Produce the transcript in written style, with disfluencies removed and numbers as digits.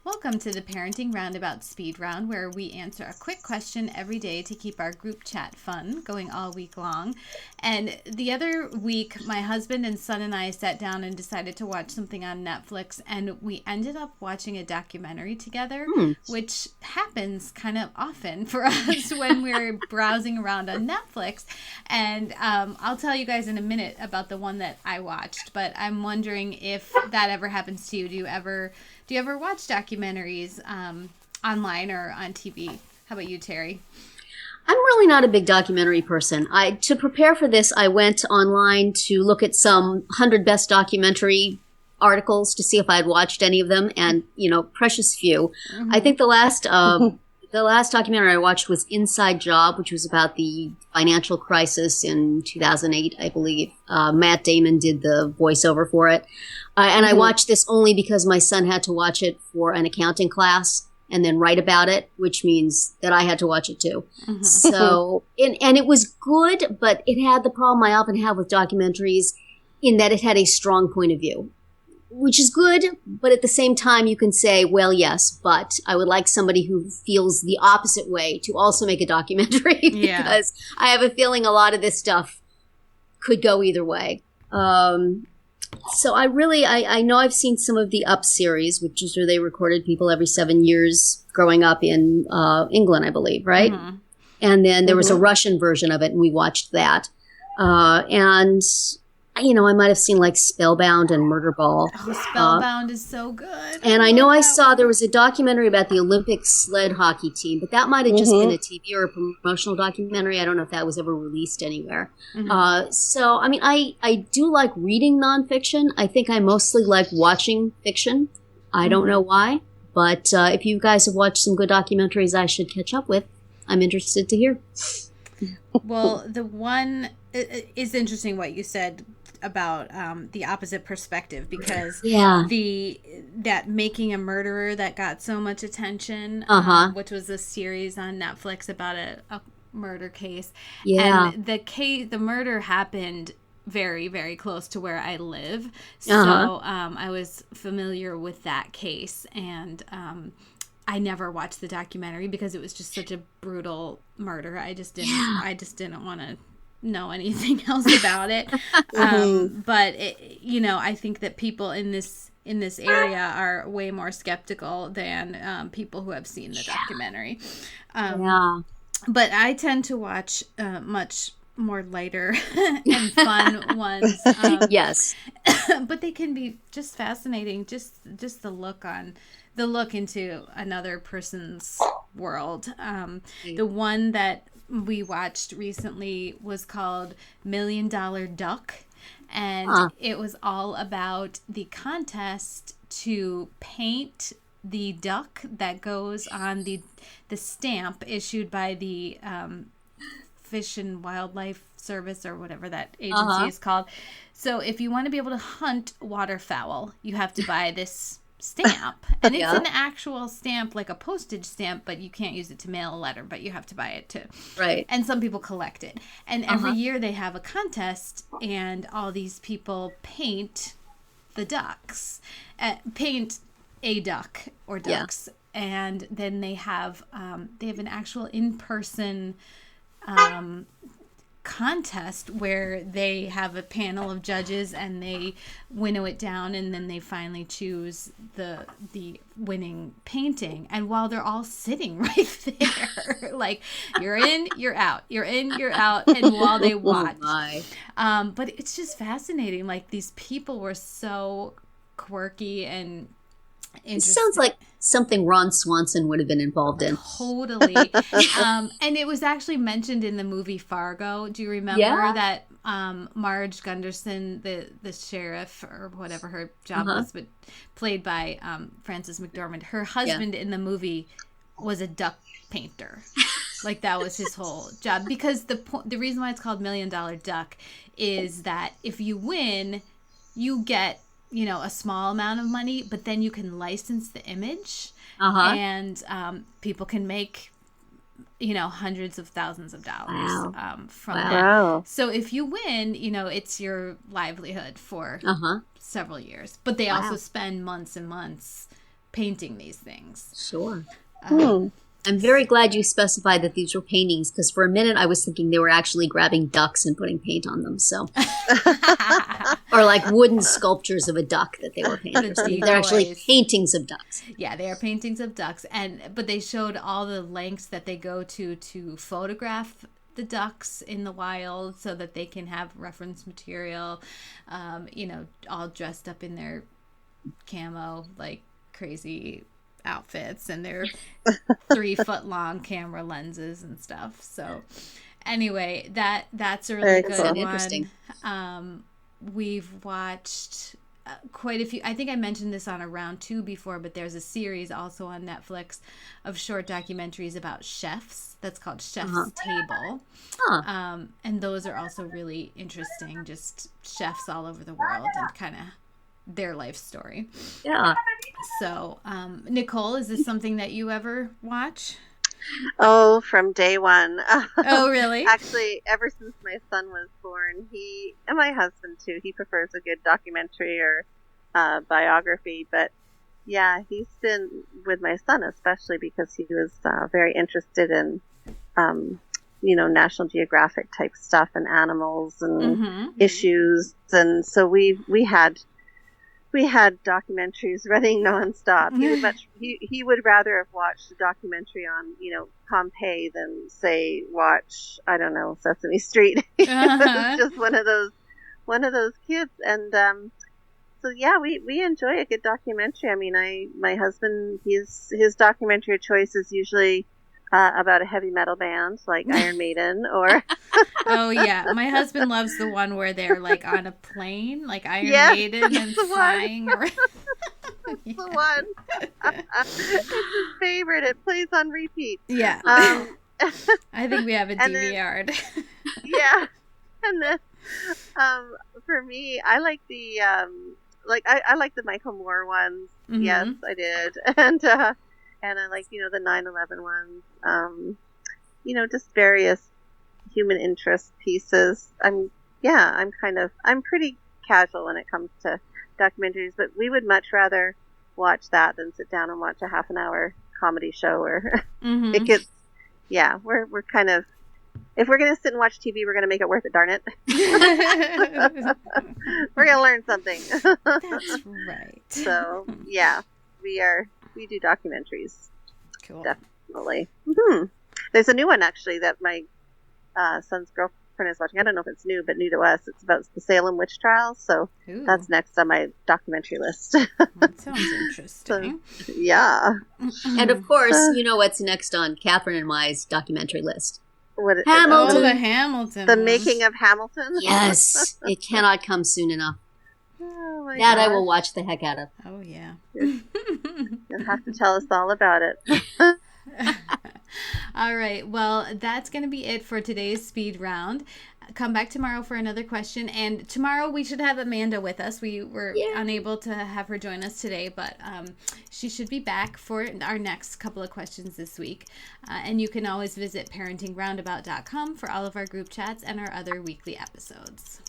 Welcome to the Parenting Roundabout Speed Round, where we answer a quick question every day to keep our group chat fun going all week long. And the other week, my husband and son and I sat down and decided to watch something on Netflix, and we ended up watching a documentary together, which happens kind of often for us when we're browsing around on Netflix. And I'll tell you guys in a minute about the one that I watched, but I'm wondering if that ever happens to you. Do you ever watch documentaries online or on TV? How about you, Terry? I'm really not a big documentary person. To prepare for this, I went online to look at some 100 best documentary articles to see if I had watched any of them, and precious few. I think the last documentary I watched was Inside Job, which was about the financial crisis in 2008, I believe. Matt Damon did the voiceover for it. And I watched this only because my son had to watch it for an accounting class and then write about it, which means that I had to watch it too. So, and it was good, but it had the problem I often have with documentaries in that it had a strong point of view, which is good, but at the same time you can say, well, yes, but I would like somebody who feels the opposite way to also make a documentary because I have a feeling a lot of this stuff could go either way. So I know I've seen some of the Up series, which is where they recorded people every 7 years growing up in England, I believe, right? And then there was a Russian version of it, and we watched that. And I might have seen like Spellbound and Murderball. Oh, Spellbound is so good. And I know I saw there was a documentary about the Olympic sled hockey team, but that might have just been a TV or a promotional documentary. I don't know if that was ever released anywhere. So, I mean, I do like reading nonfiction. I think I mostly like watching fiction. I don't know why, but if you guys have watched some good documentaries I should catch up with, I'm interested to hear. Well, the one is interesting what you said about the opposite perspective, because that Making a Murderer that got so much attention, which was a series on Netflix about a murder case. And the murder happened very, very close to where I live. So I was familiar with that case, and I never watched the documentary because it was just such a brutal murder. I just didn't want to know anything else about it. But I think that people in this area are way more skeptical than people who have seen the documentary. But I tend to watch much more lighter and fun ones. Yes. But they can be just fascinating. Just the look into another person's world. The one that we watched recently was called $1 Million Duck, and it was all about the contest to paint the duck that goes on the stamp issued by the Fish and Wildlife Service, or whatever that agency is called. So if you want to be able to hunt waterfowl, you have to buy this stamp, and it's an actual stamp, like a postage stamp, but you can't use it to mail a letter, but you have to buy it too. Right. And some people collect it, and every year they have a contest, and all these people paint the ducks, paint a duck or ducks, and then they have an actual in-person contest where they have a panel of judges and they winnow it down, and then they finally choose the winning painting. And while they're all sitting right there, like, you're in, you're out, you're in, you're out, and while they watch. But it's just fascinating. Like, these people were so quirky and it sounds like something Ron Swanson would have been involved in. Totally. And it was actually mentioned in the movie Fargo. Do you remember that Marge Gunderson, the sheriff, or whatever her job was, but played by Frances McDormand, her husband in the movie was a duck painter. Like, that was his whole job. Because the reason why it's called $1 Million Duck is that if you win, you get a small amount of money, but then you can license the image, and people can make, hundreds of thousands of dollars from that. So if you win, it's your livelihood for several years. But they also spend months and months painting these things. Sure. I'm very glad you specified that these were paintings, because for a minute I was thinking they were actually grabbing ducks and putting paint on them. So, or like wooden sculptures of a duck that they were painting. They're actually paintings of ducks. Yeah, they are paintings of ducks, but they showed all the lengths that they go to photograph the ducks in the wild, so that they can have reference material. All dressed up in their camo, like crazy outfits, and their 3-foot long camera lenses and stuff. So anyway, that's a really good one. Interesting. We've watched quite a few. I think I mentioned this on a round 2 before, but there's a series also on Netflix of short documentaries about chefs that's called Chef's Table. And those are also really interesting, just chefs all over the world and kind of their life story. Yeah. So, Nicole, is this something that you ever watch? Oh, from day one. Oh, really? Actually, ever since my son was born, and my husband too, he prefers a good documentary or biography. But yeah, he's been with my son, especially because he was very interested in, National Geographic type stuff and animals and issues. And so we had documentaries running nonstop. He would rather have watched a documentary on, Pompeii than say watch, I don't know, Sesame Street. Just one of those kids. And so yeah, we enjoy a good documentary. I mean, my husband, his documentary of choice is usually about a heavy metal band like Iron Maiden or oh yeah, my husband loves the one where they're like on a plane like Iron Maiden and flying around. That's the one. It's his favorite. It plays on repeat. Yeah. I think we have a DVR'd. Yeah. And then for me, I like the I like the Michael Moore ones. Yes, I did. And I like, the 9/11 ones, just various human interest pieces. I'm pretty casual when it comes to documentaries, but we would much rather watch that than sit down and watch a half an hour comedy show or it gets, we're kind of, if we're going to sit and watch TV, we're going to make it worth it, darn it. We're going to learn something. That's right. So yeah, we do documentaries. Cool. Definitely. There's a new one actually that my son's girlfriend is watching. I don't know if it's new, but new to us. It's about the Salem witch trials. So that's next on my documentary list. That sounds interesting. So, yeah. And of course, what's next on Catherine and my's documentary list. Hamilton. Oh, the Hamilton. The making of Hamilton. Yes. It cannot come soon enough. Oh my that gosh. I will watch the heck out of. Oh yeah. You'll have to tell us all about it. All right. Well, that's going to be it for today's speed round. Come back tomorrow for another question. And tomorrow we should have Amanda with us. We were unable to have her join us today, but she should be back for our next couple of questions this week. And you can always visit parentingroundabout.com for all of our group chats and our other weekly episodes.